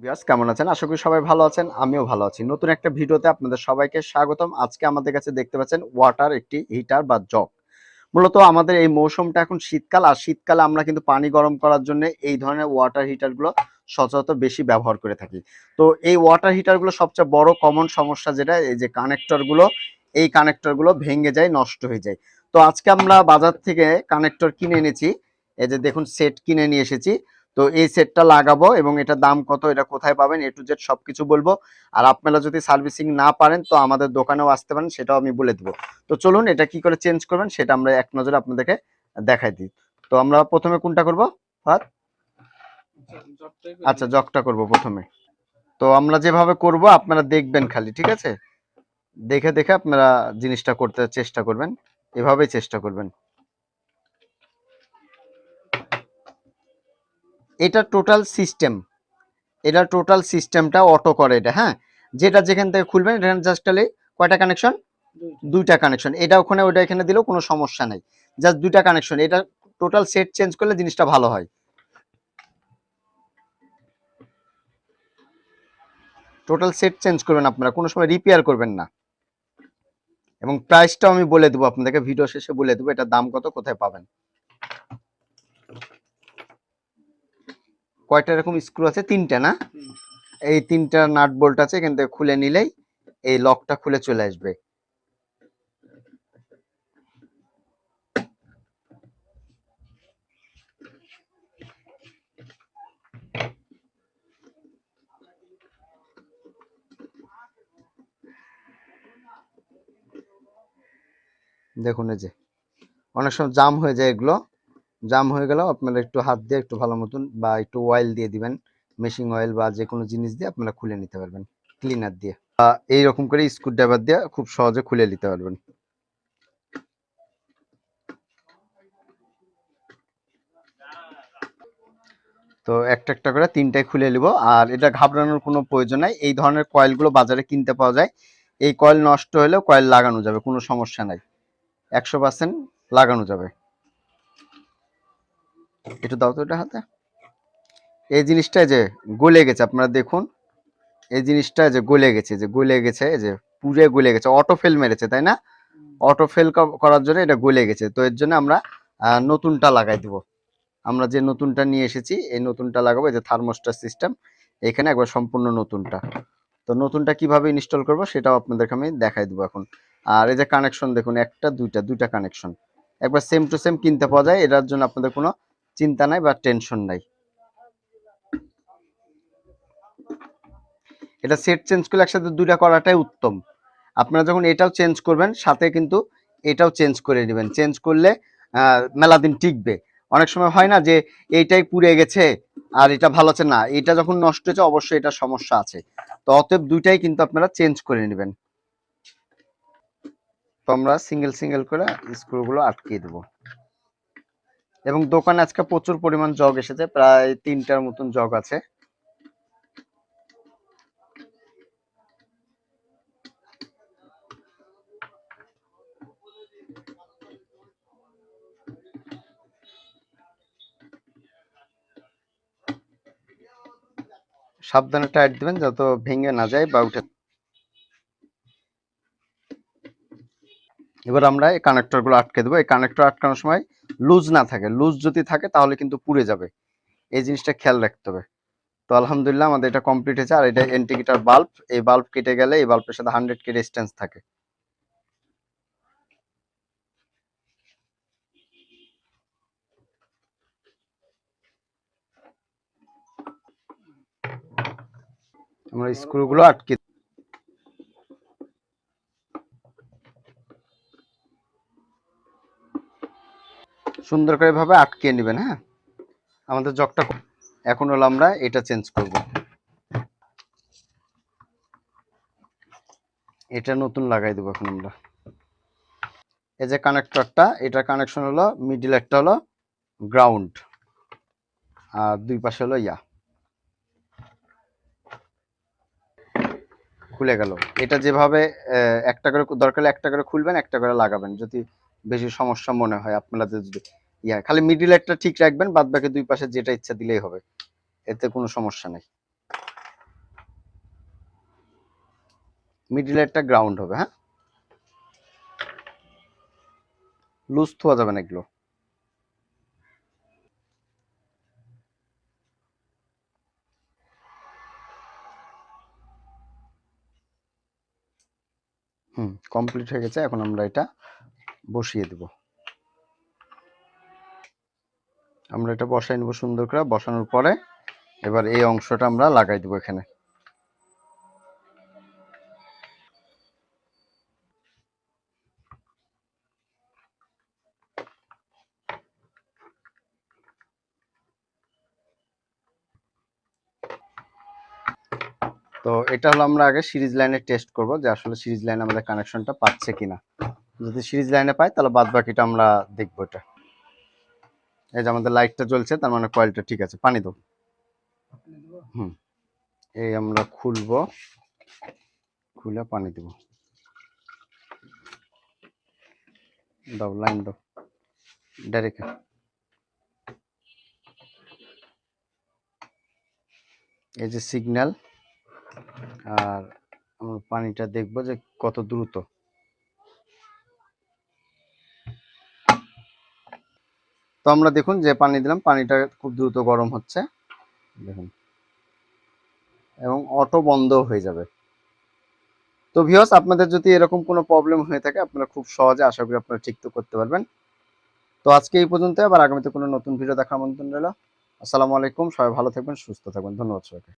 Viewers কেমন আছেন? আশা করি সবাই ভালো আছেন। আমিও ভালো আছি। নতুন একটা ভিডিওতে আপনাদের সবাইকে স্বাগতম। আজকে আমাদের কাছে দেখতে পাচ্ছেন ওয়াটার একটি হিটার বা জগ। মূলত আমাদের এই মৌসুমটা এখন শীতকাল, আর শীতকালে আমরা কিন্তু পানি গরম করার জন্য এই ধরনের ওয়াটার হিটারগুলো সচরাচর বেশি ব্যবহার করে থাকি। তো এই ওয়াটার হিটারগুলো সবচেয়ে বড় কমন সমস্যা যেটা, এই যে কানেক্টরগুলো, এই কানেক্টরগুলো ভেঙে যায়, নষ্ট হয়ে যায়। তো আজকে আমরা বাজার থেকে কানেক্টর কিনে এনেছি। এই যে দেখুন, সেট কিনে নিয়ে এসেছি। তো এই সেটটা লাগাবো এবং এটার দাম কত, এটা কোথায় পাবেন, এ টু জেড সবকিছু বলবো। আর আপনারা যদি সার্ভিসিং না পারেন তো আমাদের দোকানেও আসতে পারেন, সেটাও আমি বলে দেবো। তো চলুন, এটা কি করে চেঞ্জ করবেন সেটা আমরা এক নজরে আপনাদেরকে দেখাই দিই। তো আমরা প্রথমে কোনটা করবো? আচ্ছা, জগটা করব প্রথমে। তো আমরা যেভাবে করব আপনারা দেখবেন খালি, ঠিক আছে? দেখে দেখে আপনারা জিনিসটা করতে চেষ্টা করবেন, এভাবেই চেষ্টা করবেন। এটা টোটাল সিস্টেম, এটা টোটাল সিস্টেমটা অটো করে এটা। হ্যাঁ, যেটা যেখান থেকে খুলবেন এখানে জাস্ট খালি কয়টা কানেকশন? দুইটা কানেকশন। এটা ওখানে ওটা এখানে দিলেও কোনো সমস্যা নাই, জাস্ট দুইটা কানেকশন। এটা টোটাল সেট চেঞ্জ করলে জিনিসটা ভালো হয়। টোটাল সেট চেঞ্জ করবেন আপনারা, কোনো সময় রিপেয়ার করবেন না। এবং প্রাইসটাও আমি বলে দেবো আপনাদেরকে, ভিডিও শেষে বলে দেবো এটার দাম কত, কোথায় পাবেন। কয়টা এরকম স্ক্রু আছে? তিনটা না? এই তিনটা নাট বোল্ট আছে, এখান থেকে খুলে নিলেই এই লকটা খুলে চলে আসবে। দেখুন, এই যে অনেক সময় জাম হয়ে যায়, এগুলো জাম হয়ে গেলেও আপনারা একটু হাত দিয়ে একটু ভালো মতন বা একটু অয়েল দিয়ে দিবেন, মেশিং অয়েল বা যে কোনো জিনিস দিয়ে আপনারা খুলে নিতে পারবেন, ক্লিনার দিয়ে। এইরকম করে স্ক্রু ড্রাইভার দিয়ে খুব সহজে খুলে নিতে পারবেন। তো একটা একটা করে তিনটায় খুলে নিব। আর এটা ঘাবড়ানোর কোনো প্রয়োজন নাই, এই ধরনের কয়েলগুলো বাজারে কিনতে পাওয়া যায়। এই কয়েল নষ্ট হলেও কয়েল লাগানো যাবে, কোনো সমস্যা নাই, 100% লাগানো যাবে। একটু দাও তো এটা হাতে। এই জিনিসটা যে গলে গেছে, আপনারা দেখুন, এই জিনিসটা যে গলে গেছে, যে গলে গেছে, এই যে পুরে গলে গেছে, অটো ফেল মেরেছে, তাই না? অটো ফেল করার জন্য এটা গলে গেছে। তো এর জন্য আমরা নতুনটা লাগাই দিব। আমরা যে নতুনটা নিয়ে এসেছি এই নতুনটা লাগাবো, এই যে থার্মোস্টার সিস্টেম, এখানে একবার সম্পূর্ণ নতুনটা। তো নতুনটা কিভাবে ইনস্টল করব সেটাও আপনাদেরকে আমি দেখাই দেবো এখন। আর এই যে কানেকশন দেখুন, একটা দুইটা কানেকশন একবার সেম টু সেম কিনতে পাওয়া যায়, এটার জন্য আপনাদের কোনো চিন্তা নাই বা টেনশন নাই। এটা সেট চেঞ্জ করলে একসাথে দুইটা করাটাই উত্তম। আপনারা যখন এটাও চেঞ্জ করবেন সাথে কিন্তু এটাও চেঞ্জ করে নেবেন, চেঞ্জ করলে মেলা দিন টিকবে। অনেক সময় হয় না যে এইটাই পুড়ে গেছে আর এটা ভালো আছে না, এটা যখন নষ্ট হয়েছে অবশ্যই এটা সমস্যা আছে। তো অতএব দুইটাই কিন্তু আপনারা চেঞ্জ করে নেবেন। তো আমরা সিঙ্গেল সিঙ্গেল করে স্ক্রুগুলো আটকে দেবো। এবং দোকানে আজকে প্রচুর পরিমাণ জগ এসেছে, প্রায় 3টার মতন জগ আছে। সাবধানে টাইট দিবেন যত ভেঙে না যায় বা উঠে। এবার আমরা এই কানেক্টরগুলো আটকে দেবো। এই কানেক্টর আটকানোর সময় লুজ না থাকে, লুজ যদি থাকে তাহলে কিন্তু পুড়ে যাবে, এই জিনিসটা খেয়াল রাখতে হবে। তো আলহামদুলিল্লাহ আমাদের এটা কমপ্লিট হয়েছে। আর এটা ইন্ডিকেটর বাল্ব, এই বাল্ব কেটে গেলে এই বাল্বের সাথে 100 কে ডিসটেন্স থাকে। আমরা স্ক্রুগুলো আটকে সুন্দর করে ভাবে আটকে নেবেন। হ্যাঁ, আমাদের জগটা এখন হলো আমরা এটা চেঞ্জ করব। এটা নতুন লাগাই দেবো এখন আমরা। এই যে কানেক্টরটা, এটা কানেকশন হলো মিডিল, একটা হলো গ্রাউন্ড, আর দুই পাশে হলো খুলে গেল। এটা যেভাবে একটা করে দরকার একটা করে খুলবেন, একটা করে লাগাবেন যদি বেশি সমস্যা মনে হয় আপনাদের। যদি খালি মিডিল একটা ঠিক রাখবেন, বাদ বাকি দুই পাশে যেটা ইচ্ছা দিলেই হবে, এতে কোনো সমস্যা নেই। মিডিলেরটা গ্রাউন্ড হবে। হ্যাঁ, লুজ থোয়া যাবে না এগুলো। কমপ্লিট হয়ে গেছে। এখন আমরা এটা বসিয়ে দেব। আমরা এটা বসাই নেব সুন্দর করে। বসানোর পরে এবার এই অংশটা আমরা লাগাই দেবো এখানে। তো এটা হলো আমরা আগে সিরিজ লাইনে টেস্ট করব যে আসলে সিরিজ লাইনে আমাদের কানেকশনটা পাচ্ছে কিনা। যদি সিরিজ লাইনে পাই তাহলে বাদ বাকিটা আমরা দেখবো। এটা এই যে আমাদের লাইটটা জ্বলছে, তার মানে কয়েলটা ঠিক আছে। পানি দাও। এই আমরা খুলবো, খুলে পানি দেব। দাও, লাইন দাও ডাইরেক্ট। এই যে সিগন্যাল, আর আমরা পানিটা দেখবো যে কত দ্রুত। তো আমরা দেখুন যে পানি দিলাম, পানিটা খুব দ্রুত গরম হচ্ছে দেখুন, এবং অটো বন্ধ হয়ে যাবে। তো ভিউয়ার্স, আপনাদের যদি এরকম কোনো প্রবলেম হয়ে থাকে আপনারা খুব সহজে, আশা করি আপনারা ঠিক তো করতে পারবেন। তো আজকে এই পর্যন্ত, আবার আগামীতে কোনো নতুন ভিডিও দেখার আমন্ত্রণ রইল। আসসালামু আলাইকুম, সবাই ভালো থাকবেন, সুস্থ থাকবেন। ধন্যবাদ সবাইকে।